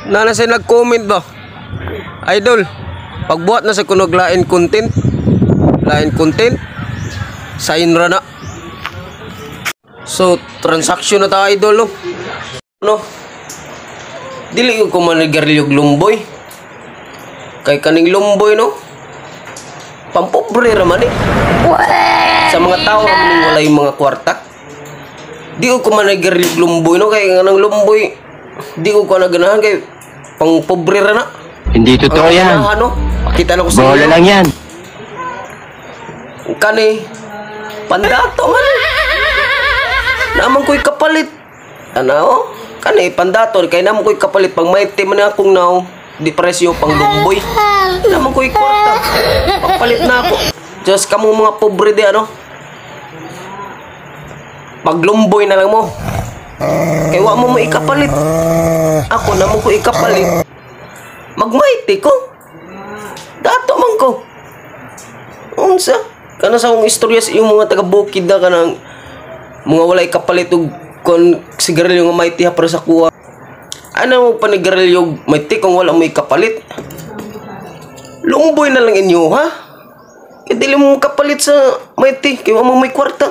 Na say nag-comment ba? Idol, pagbuhat na sa kunog lain content, sign ra na. So, transaction na ta idol, no? No? Dili ko manigarilyo lumboy. Kay kaning lumboy, no? Pampobre raman eh. Sa mga tao raman wala yung mga kwarta. Di ko manigarilyo lumboy, no? Kay kanang lumboy, di ko naganahan kay pang pobre ra na. Hindi totoo yan. Ano? Pakita na ko sa bola lang yan. Kani, pandato man. Naman ko'y kapalit. Ano? Kani, pandato. Kaya naman ko'y kapalit. Pag may team na akong now, di presyo pang lumboy. Naman ko'y kwarta. Pagpalit na ako. Just kamo mga pobre di ano. Pag lumboy na lang mo. Kaya wa mo ikapalit. Ako naman ko ikapalit. Magmaiti ko. Dato man ko. Unsa? Kana sa akong istorya sa iyong mga taga-bukid na kanang mga walay kapalit og kon sigarilyo nga maiti ha para sa kuha. Ano mo panigarilyo maiti kung wala mo ikapalit? Lumboy na lang inyo ha? Kaya dili mo kapalit sa maiti kaya mo may kwarta.